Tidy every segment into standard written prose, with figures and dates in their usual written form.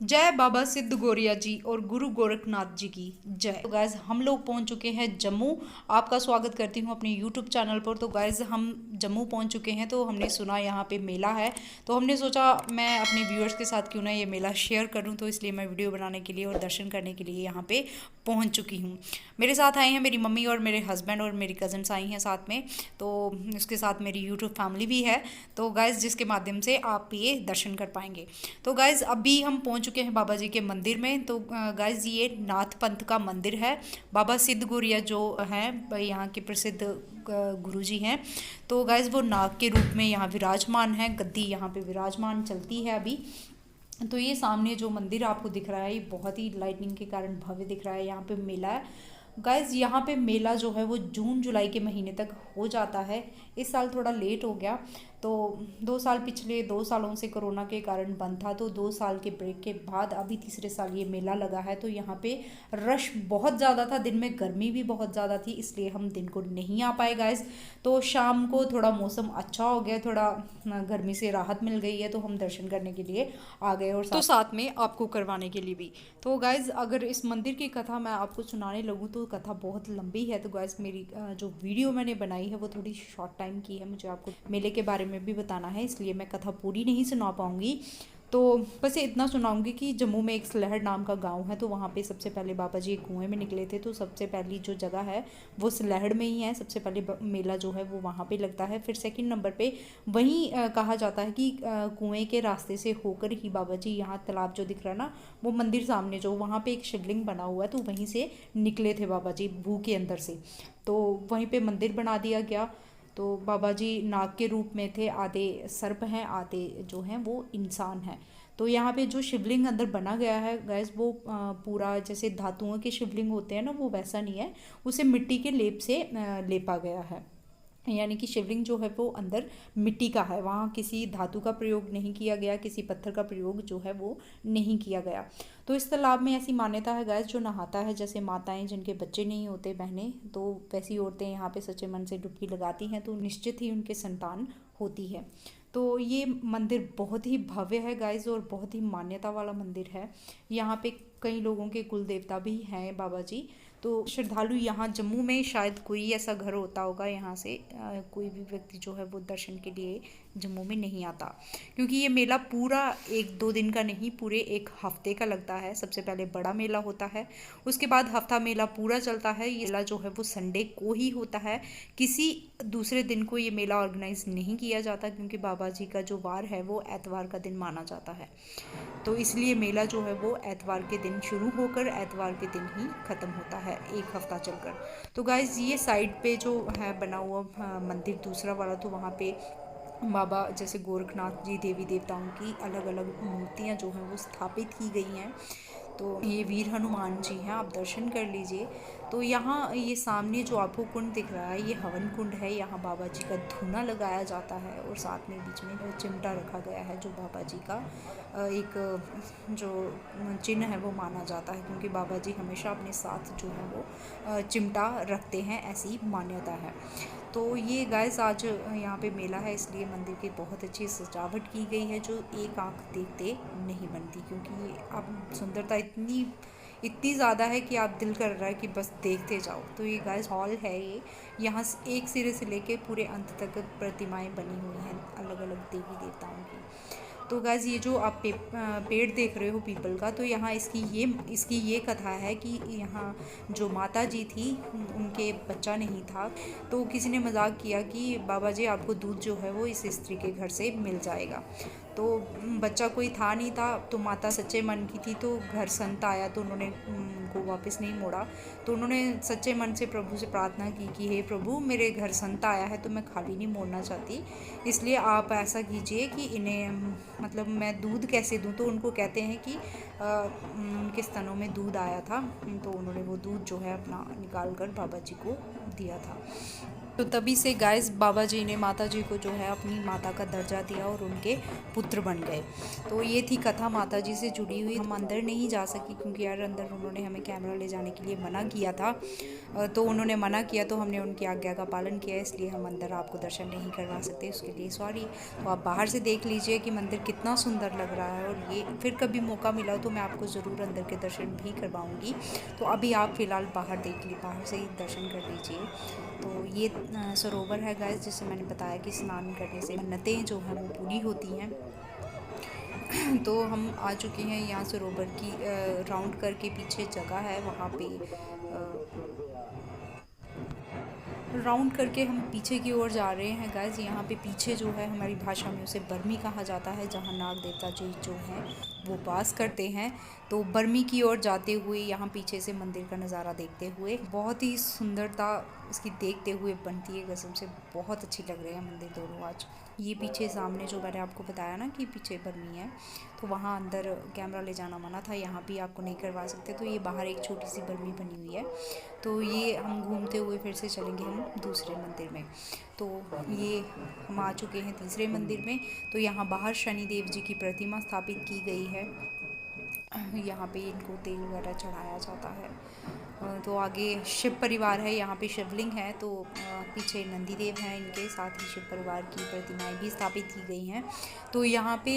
जय बाबा सिद्ध गौरिया जी और गुरु गोरखनाथ जी की जय। तो गाइज हम लोग पहुंच चुके हैं जम्मू। आपका स्वागत करती हूं अपने यूट्यूब चैनल पर। तो गाइज हम जम्मू पहुंच चुके हैं, तो हमने सुना यहाँ पे मेला है, तो हमने सोचा मैं अपने व्यूअर्स के साथ क्यों ना ये मेला शेयर करूं, तो इसलिए मैं वीडियो बनाने के लिए और दर्शन करने के लिए यहाँ पे पहुँच चुकी हूँ। मेरे साथ आए हैं मेरी मम्मी और मेरे हस्बैंड और मेरी कज़न्स आई हैं साथ में, तो उसके साथ मेरी यूट्यूब फैमिली भी है। तो गाइज़ जिसके माध्यम से आप ये दर्शन कर पाएंगे। तो गाइज़ अभी हम पहुंच चुके हैं बाबा जी के मंदिर में। तो गाइज़ ये नाथ पंथ का मंदिर है। बाबा सिद्ध गौरिया जो हैं यहाँ के प्रसिद्ध गुरु जी हैं। तो गाइज़ वो नाग के रूप में यहाँ विराजमान है, गद्दी यहाँ पे विराजमान चलती है अभी। तो ये सामने जो मंदिर आपको दिख रहा है, ये बहुत ही लाइटनिंग के कारण भव्य दिख रहा है। यहाँ पे मेला है गाइज़। यहाँ पे मेला जो है वो जून जुलाई के महीने तक हो जाता है। इस साल थोड़ा लेट हो गया, तो 2 साल पिछले 2 सालों से कोरोना के कारण बंद था, तो 2 साल के ब्रेक के बाद अभी तीसरे साल ये मेला लगा है। तो यहाँ पे रश बहुत ज़्यादा था, दिन में गर्मी भी बहुत ज़्यादा थी, इसलिए हम दिन को नहीं आ पाए गाइज़। तो शाम को थोड़ा मौसम अच्छा हो गया, थोड़ा गर्मी से राहत मिल गई है, तो हम दर्शन करने के लिए आ गए और तो साथ में आपको करवाने के लिए भी। तो गाइज़ अगर इस मंदिर की कथा मैं आपको सुनाने लगूँ तो कथा बहुत लंबी है। तो गाइज़ मेरी जो वीडियो मैंने बनाई है वो थोड़ी शॉर्ट टाइम की है, मुझे आपको मेले के बारे में भी बताना है, इसलिए मैं कथा पूरी नहीं सुना पाऊँगी। तो बस ये इतना सुनाऊंगी कि जम्मू में एक सलहड़ नाम का गांव है, तो वहाँ पे सबसे पहले बाबा जी एक कुएं में निकले थे। तो सबसे पहली जो जगह है वो सलहड़ में ही है। सबसे पहले मेला जो है वो वहाँ पे लगता है। फिर सेकंड नंबर पे वहीं कहा जाता है कि कुएं के रास्ते से होकर ही बाबा जी, यहाँ तालाब जो दिख रहा है ना, वो मंदिर सामने जो वहाँ पे एक शिवलिंग बना हुआ है, तो वहीं से निकले थे बाबा जी भू के अंदर से। तो वहीं पे मंदिर बना दिया गया। तो बाबा जी नाग के रूप में थे, आधे सर्प हैं, आधे जो हैं वो इंसान हैं। तो यहाँ पे जो शिवलिंग अंदर बना गया है गैस, वो पूरा जैसे धातुओं के शिवलिंग होते हैं ना, वो वैसा नहीं है, उसे मिट्टी के लेप से लेपा गया है। यानी कि शिवलिंग जो है वो अंदर मिट्टी का है, वहाँ किसी धातु का प्रयोग नहीं किया गया, किसी पत्थर का प्रयोग जो है वो नहीं किया गया। तो इस तालाब में ऐसी मान्यता है गैस, जो नहाता है, जैसे माताएं जिनके बच्चे नहीं होते बहनें, तो वैसी औरतें यहाँ पे सच्चे मन से डुबकी लगाती हैं तो निश्चित ही उनके संतान होती है। तो ये मंदिर बहुत ही भव्य है गाइज और बहुत ही मान्यता वाला मंदिर है। यहाँ पे कई लोगों के कुल देवता भी हैं बाबा जी। तो श्रद्धालु यहाँ जम्मू में शायद कोई ऐसा घर होता होगा, यहाँ से कोई भी व्यक्ति जो है वो दर्शन के लिए जम्मू में नहीं आता, क्योंकि ये मेला पूरा 1-2 दिन का नहीं, पूरे एक हफ्ते का लगता है। सबसे पहले बड़ा मेला होता है, उसके बाद हफ्ता मेला पूरा चलता है। ये मेला जो है वो संडे को ही होता है, किसी दूसरे दिन को ये मेला ऑर्गेनाइज नहीं किया जाता, क्योंकि बाबा जी का जो वार है वो एतवार का दिन माना जाता है। तो इसलिए मेला जो है वो एतवार के दिन शुरू होकर एतवार के दिन ही ख़त्म होता है, एक हफ्ता चलकर। तो गाइज़ ये साइड पे जो है बना हुआ मंदिर दूसरा वाला, तो वहाँ पे बाबा जैसे गोरखनाथ जी, देवी देवताओं की अलग अलग मूर्तियाँ जो हैं वो स्थापित की गई हैं। तो ये वीर हनुमान जी हैं, आप दर्शन कर लीजिए। तो यहाँ ये सामने जो आपको कुंड दिख रहा है, ये हवन कुंड है। यहाँ बाबा जी का धूना लगाया जाता है और साथ में बीच में चिमटा रखा गया है, जो बाबा जी का एक जो चिन्ह है वो माना जाता है, क्योंकि बाबा जी हमेशा अपने साथ जो है वो चिमटा रखते हैं, ऐसी मान्यता है। तो ये गाइस आज यहाँ पे मेला है, इसलिए मंदिर की बहुत अच्छी सजावट की गई है, जो एक आंख देखते नहीं बनती, क्योंकि अब सुंदरता इतनी इतनी ज़्यादा है कि आप दिल कर रहा है कि बस देखते जाओ। तो ये गाइस हॉल है, ये यहाँ एक सिरे से लेके पूरे अंत तक प्रतिमाएं बनी हुई हैं अलग अलग देवी देवताओं की। तो गाइस ये जो आप पेड़ देख रहे हो पीपल का, तो यहाँ इसकी ये कथा है कि यहाँ जो माता जी थी, उनके बच्चा नहीं था, तो किसी ने मजाक किया कि बाबा जी आपको दूध जो है वो इस स्त्री के घर से मिल जाएगा। तो बच्चा कोई था नहीं था, तो माता सच्चे मन की थी, तो घर संत आया तो उन्होंने उनको वापस नहीं मोड़ा। तो उन्होंने सच्चे मन से प्रभु से प्रार्थना की कि हे प्रभु, मेरे घर संत आया है तो मैं खाली नहीं मोड़ना चाहती, इसलिए आप ऐसा कीजिए कि इन्हें मतलब मैं दूध कैसे दूँ। तो उनको कहते हैं कि उनके स्तनों में दूध आया था, तो उन्होंने वो दूध जो है अपना निकाल कर बाबा जी को दिया था। तो तभी से गाइस बाबा जी ने माता जी को जो है अपनी माता का दर्जा दिया और उनके पुत्र बन गए। तो ये थी कथा माता जी से जुड़ी हुई। हम अंदर नहीं जा सकी क्योंकि यार अंदर उन्होंने हमें कैमरा ले जाने के लिए मना किया था। तो उन्होंने मना किया तो हमने उनकी आज्ञा का पालन किया, इसलिए हम अंदर आपको दर्शन नहीं करवा सकते, उसके लिए सॉरी। तो आप बाहर से देख लीजिए कि मंदिर कितना सुंदर लग रहा है। और ये फिर कभी मौका मिला तो मैं आपको ज़रूर अंदर के दर्शन भी करवाऊँगी। तो अभी आप फ़िलहाल बाहर देख ली, बाहर से ही दर्शन कर लीजिए। तो ये सरोवर है गाइस, जिससे मैंने बताया कि स्नान करने से मन्नतें जो हैं वो पूरी होती हैं। तो हम आ चुके हैं यहाँ सरोवर की राउंड करके पीछे जगह है, वहाँ पे राउंड करके हम पीछे की ओर जा रहे हैं गाइस। यहाँ पे पीछे जो है हमारी भाषा में उसे बर्मी कहा जाता है, जहाँ नाग देवता जी जो हैं वो वास करते हैं। तो बर्मी की ओर जाते हुए यहाँ पीछे से मंदिर का नज़ारा देखते हुए बहुत ही सुंदरता इसकी देखते हुए बनती है, कसम से बहुत अच्छी लग रहे हैं मंदिर दोनों आज। ये पीछे सामने जो मैंने आपको बताया ना कि पीछे बर्मी है, तो वहाँ अंदर कैमरा ले जाना मना था, यहाँ भी आपको नहीं करवा सकते। तो ये बाहर एक छोटी सी बर्मी बनी हुई है। तो ये हम घूमते हुए फिर से चलेंगे हम दूसरे मंदिर में। तो ये हम आ चुके हैं तीसरे मंदिर में। तो यहाँ बाहर शनिदेव जी की प्रतिमा स्थापित की गई है। यहाँ पे इनको तेल वगैरह चढ़ाया जाता है। तो आगे शिव परिवार है, यहाँ पे शिवलिंग है। तो पीछे नंदी देव हैं, इनके साथ ही शिव परिवार की प्रतिमाएं भी स्थापित की गई हैं। तो यहाँ पे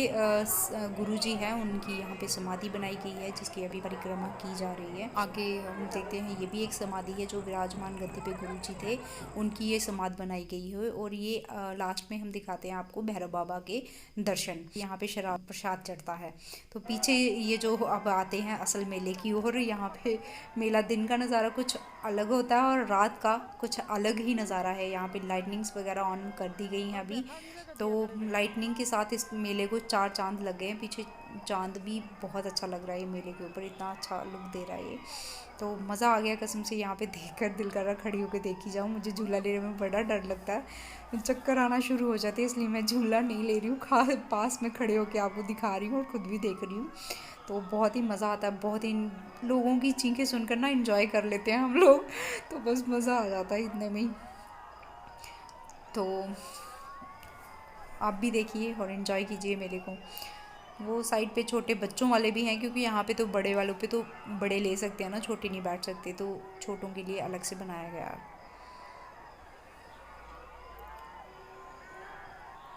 गुरुजी हैं, उनकी यहाँ पे समाधि बनाई गई है, जिसकी अभी परिक्रमा की जा रही है। आगे हम देखते हैं, ये भी एक समाधि है, जो विराजमान गद्दे पे गुरुजी थे उनकी ये समाधि बनाई गई है। और ये लास्ट में हम दिखाते हैं आपको भैरव बाबा के दर्शन। यहाँ पे शराब प्रसाद चढ़ता है। तो पीछे ये जो अब आते हैं असल मेले की ओर। यहाँ पे मेला दिन का नज़ारा कुछ अलग होता है और रात का कुछ अलग ही नज़ारा है। यहाँ पे लाइटनिंग्स वगैरह ऑन कर दी गई हैं अभी। तो लाइटनिंग के साथ इस मेले को 4 चांद लग गए हैं। पीछे चांद भी बहुत अच्छा लग रहा है, ये मेले के ऊपर इतना अच्छा लुक दे रहा है ये। तो मज़ा आ गया कसम से, यहाँ पे देखकर दिल कर रहा खड़ी होकर देखी जाऊँ। मुझे झूला लेने में बड़ा डर लगता है, चक्कर आना शुरू हो जाते हैं, इसलिए मैं झूला नहीं ले रही हूँ। पास में खड़े होकर आपको दिखा रही हूँ और ख़ुद भी देख रही हूँ। तो बहुत ही मज़ा आता है, बहुत ही लोगों की चीखें सुनकर ना एंजॉय कर लेते हैं हम लोग। तो बस मज़ा आ जाता है इतने में ही। तो आप भी देखिए और एंजॉय कीजिए मेले को। वो साइड पे छोटे बच्चों वाले भी हैं, क्योंकि यहाँ पे तो बड़े वालों पे तो बड़े ले सकते हैं ना, छोटे नहीं बैठ सकते, तो छोटों के लिए अलग से बनाया गया है।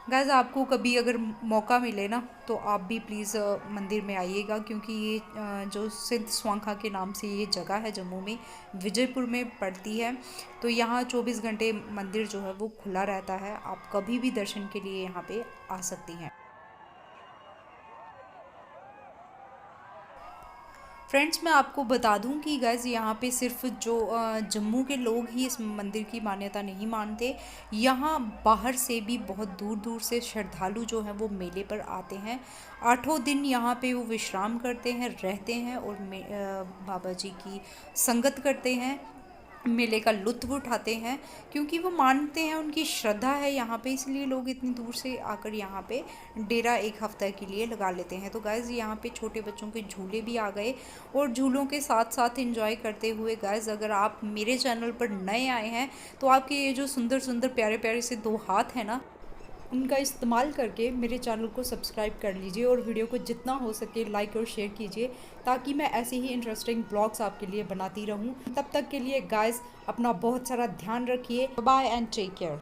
गाइस आपको कभी अगर मौका मिले ना तो आप भी प्लीज़ मंदिर में आइएगा, क्योंकि ये जो सिद्ध स्वांखा के नाम से ये जगह है जम्मू में, विजयपुर में पड़ती है। तो यहाँ 24 घंटे मंदिर जो है वो खुला रहता है, आप कभी भी दर्शन के लिए यहाँ पे आ सकती हैं। फ्रेंड्स मैं आपको बता दूं कि गाइस यहाँ पे सिर्फ जो जम्मू के लोग ही इस मंदिर की मान्यता नहीं मानते, यहाँ बाहर से भी बहुत दूर दूर से श्रद्धालु जो हैं वो मेले पर आते हैं। 8 दिन यहाँ पे वो विश्राम करते हैं, रहते हैं और बाबा जी की संगत करते हैं, मेले का लुत्फ़ उठाते हैं, क्योंकि वो मानते हैं, उनकी श्रद्धा है यहाँ पे, इसलिए लोग इतनी दूर से आकर यहाँ पे डेरा एक हफ्ते के लिए लगा लेते हैं। तो गाइज़ यहाँ पे छोटे बच्चों के झूले भी आ गए, और झूलों के साथ साथ एंजॉय करते हुए गाइज़ अगर आप मेरे चैनल पर नए आए हैं तो आपके ये जो सुंदर सुंदर प्यारे प्यारे से 2 हाथ हैं ना, उनका इस्तेमाल करके मेरे चैनल को सब्सक्राइब कर लीजिए और वीडियो को जितना हो सके लाइक और शेयर कीजिए, ताकि मैं ऐसे ही इंटरेस्टिंग ब्लॉग्स आपके लिए बनाती रहूं। तब तक के लिए गाइस अपना बहुत सारा ध्यान रखिए। Bye and take care.